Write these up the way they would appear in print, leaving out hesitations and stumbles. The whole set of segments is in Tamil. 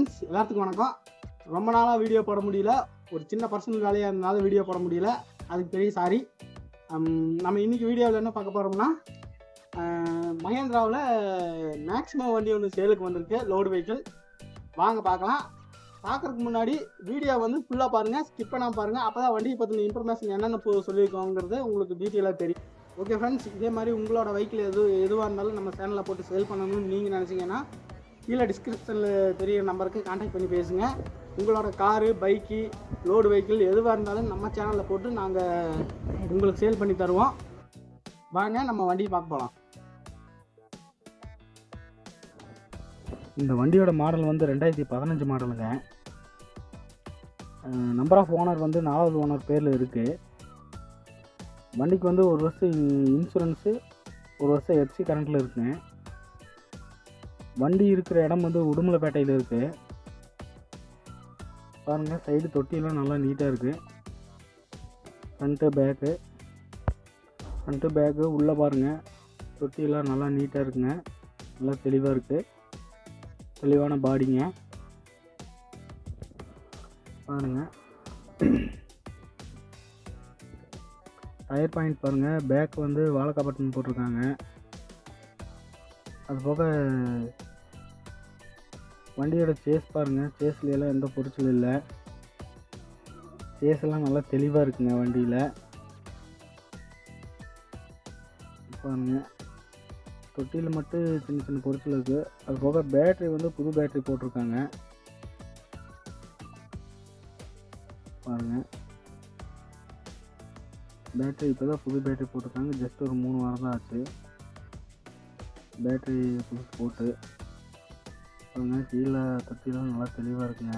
ஃப்ரெண்ட்ஸ், எல்லாத்துக்கும் வணக்கம். ரொம்ப நாளாக வீடியோ போட முடியல, ஒரு சின்ன பர்சனல் வேலையாக இருந்தனால வீடியோ போட முடியல, அதுக்கு பெரிய சாரி. நம்ம இன்றைக்கி வீடியோவில் என்ன பார்க்க போகிறோம்னா, மஹேந்திராவில் மேக்ஸிமம் வண்டி ஒன்று சேலுக்கு வந்திருக்கு, லோடு வெஹிக்கிள். வாங்க பார்க்கலாம். பார்க்குறதுக்கு முன்னாடி வீடியோ வந்து ஃபுல்லாக பாருங்கள், ஸ்கிப் பண்ணாமல் பாருங்கள். அப்போ தான் வண்டியை பற்றின இன்ஃபர்மேஷன் என்னென்ன சொல்லியிருக்கோங்கிறது உங்களுக்கு டீட்டெயிலாக தெரியும். ஓகே ஃப்ரெண்ட்ஸ், இதே மாதிரி உங்களோட வெஹிக்கிள் எதுவாக இருந்தாலும் நம்ம சேனலில் போட்டு சேல் பண்ணணும்னு நீங்கள் நினச்சிங்கன்னா கீழே டிஸ்கிரிப்ஷனில் தெரியிற நம்பருக்கு கான்டாக்ட் பண்ணி பேசுங்க. உங்களோட காரு, பைக்கு, லோடு வெஹிக்கிள் எதுவாக இருந்தாலும் நம்ம சேனலில் போட்டு நாங்கள் உங்களுக்கு சேல் பண்ணி தருவோம். வாங்க நம்ம வண்டியை பார்க்க போகலாம். இந்த வண்டியோட மாடல் வந்து 2015 மாடலுங்க. நம்பர் ஆஃப் ஓனர் வந்து 4வது ஓனர் பேரில் இருக்குது. வண்டிக்கு வந்து 1 வருஷம் இன்சூரன்ஸு, 1 வருஷம் எஃப்சி கரண்ட்டில் இருக்குங்க. வண்டி இருக்கிற இடம் வந்து உடுமலைப்பேட்டையில் இருக்குது. பாருங்கள், சைடு தொட்டியெல்லாம் நல்லா நீட்டாக இருக்குது. ஃப்ரண்ட்டு பேக்கு உள்ளே பாருங்கள், தொட்டியெல்லாம் நல்லா நீட்டாக இருக்குங்க. நல்லா தெளிவாக இருக்குது, தெளிவான பாடிங்க. பாருங்கள், டயர் பாயிண்ட் பாருங்கள், பேக் வந்து வாழைக்காய் பட்டன் போட்டிருக்காங்க. அது போக வண்டியோட சேஸ் பாருங்கள், சேஸ்லாம் எந்த பொரிச்சலும் இல்லை. சேஸெல்லாம் நல்லா தெளிவாக இருக்குங்க வண்டியில். பாருங்கள், தொட்டியில் மட்டும் சின்ன சின்ன பொரிச்சல் இருக்குது. அது போக பேட்ரி வந்து புது பேட்ரி போட்டிருக்காங்க. பாருங்கள், பேட்ரி இப்போ தான் புது பேட்ரி போட்டிருக்காங்க. ஜஸ்ட் ஒரு 3 வாரம் தான் ஆச்சு பேட்ரி புதுசு போட்டு. பாருங்கள், கீழே தொட்டிலாம் நல்லா தெளிவாக இருக்குங்க.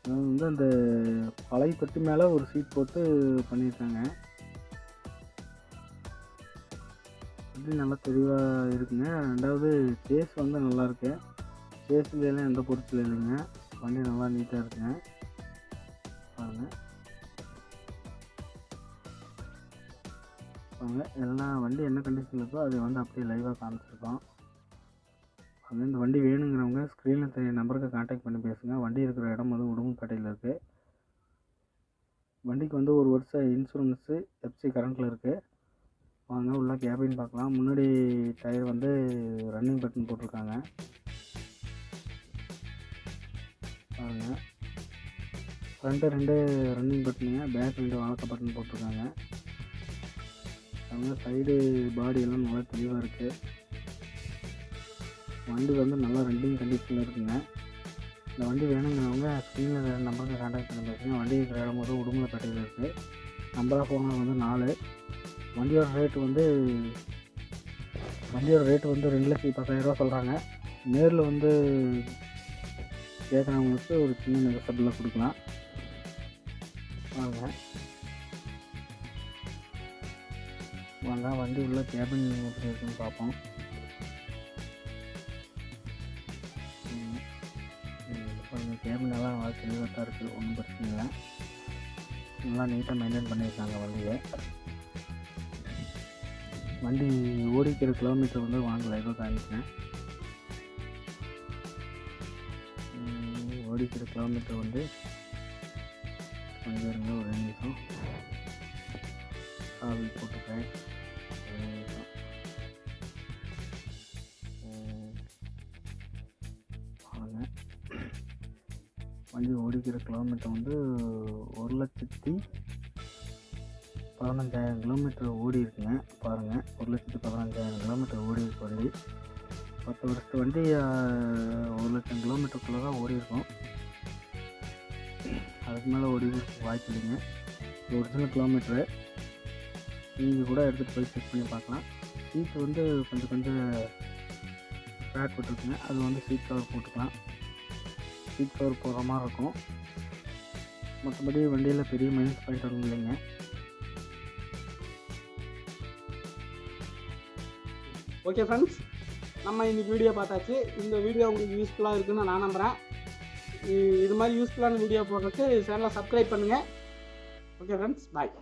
அது வந்து அந்த பழைய தொட்டி மேலே ஒரு சீட் போட்டு பண்ணியிருக்காங்க. இது நல்லா தெளிவாக இருக்குங்க. ரெண்டாவது சேஸ் வந்து நல்லாயிருக்கு. சேஸ்லாம் எந்த பொருட்கள் இல்லைங்க. வண்டி நல்லா நீட்டாக இருக்குங்க. பாருங்கள், எல்லாம் வண்டி என்ன கண்டிஷனில் இருக்கோ அதை வந்து அப்படியே லைவாக காமிச்சிருக்கோம். அது இந்த வண்டி வேணுங்கிறவங்க ஸ்க்ரீனில் தெரிய நம்பருக்கு கான்டாக்ட் பண்ணி பேசுங்க. வண்டி இருக்கிற இடம் வந்து உடுமலைப்பேட்டையில் இருக்குது. வண்டிக்கு வந்து 1 வருஷம் இன்சூரன்ஸு, எஃப்சி கரண்ட்டில் இருக்குது. வாங்க உள்ள கேபின் பார்க்கலாம். முன்னாடி டயர் வந்து ரன்னிங் பட்டன் போட்டிருக்காங்க. பாருங்கள், ஃப்ரண்ட்டு 2 ரன்னிங் பட்டனுங்க, பேக் 2 வாழைக்காய் பட்டன் போட்டிருக்காங்க. அதனால் சைடு பாடி எல்லாம் நல்லா தெளிவாக இருக்குது. வண்டி வந்து நல்லா ரன்னிங் கண்டிஷனில் இருக்குங்க. இந்த வண்டி வேணுங்கிறவங்க ஸ்க்ரீனில் நம்பருக்கு கான்டாக்ட் பண்ணி பேசுங்க. வண்டி இருக்கிற இடம் வந்து உடுமலைப்பேட்டையில் இருக்குது. நம்பர் ஆஃப் ஓனர் வந்து 4. வண்டியோட ரேட்டு வந்து 2,10,000 சொல்கிறாங்க. நேரில் வந்து கேட்குறவங்களுக்கு ஒரு சின்ன நெகசபிளில் கொடுக்கலாம். வாங்க வண்டி உள்ள கேபின் எப்படி இருக்குன்னு பார்ப்போம். கேபின் எல்லாம் நல்லா தெளிவாக தான் இருக்குது, ஒன்றும் பிரச்சனை இல்லை. நல்லா நீட்டாக மெயின்டைன் பண்ணியிருக்காங்க வண்டியை. வண்டி ஓடிக்கிற கிலோமீட்டர் வந்து வாங்கலை, ஏதோ காமிக்கிறேன். ஓடிக்கிற கிலோமீட்டர் வந்து கொஞ்சம் இருங்க, ஒரு 2 நிமிஷம் சாவி போட்டுக்கிறேன். வண்டி ஓடிக்கிற கிலோமீட்டர் வந்து 1,15,000 கிலோமீட்டர் ஓடி இருக்குங்க. பாருங்கள், 1,15,000 கிலோமீட்டர் ஓடி இருக்கு வண்டி. 10 வருஷத்து வண்டி 1,00,000 கிலோமீட்டருக்குள்ளே தான் ஓடி இருக்கும். அதுக்கு மேலே ஓடி வாய்ப்பு இல்லைங்க. ஒரிஜினல் கிலோமீட்டரு நீங்கள் கூட எடுத்துகிட்டு போய் செக் பண்ணி பார்க்கலாம். சீட்டு வந்து கொஞ்சம் ஸ்க்ராட்ச் போட்டுருக்குங்க. அது வந்து சீட் கவர் போட்டுக்கலாம். சீட் கவர் போடுற மாதிரி இருக்கும். மற்றபடி வண்டியில் பெரிய மைனஸ் பாயிண்ட் ஒன்றும் இல்லைங்க. ஓகே ஃப்ரெண்ட்ஸ், நம்ம இன்றைக்கி வீடியோ பார்த்தாச்சு. இந்த வீடியோ உங்களுக்கு யூஸ்ஃபுல்லாக இருக்குன்னு நான் நம்புகிறேன். இது மாதிரி யூஸ்ஃபுல்லான வீடியோ போடுறதுக்கு சேனலை சப்ஸ்கிரைப் பண்ணுங்கள். ஓகே ஃப்ரெண்ட்ஸ், பாய்.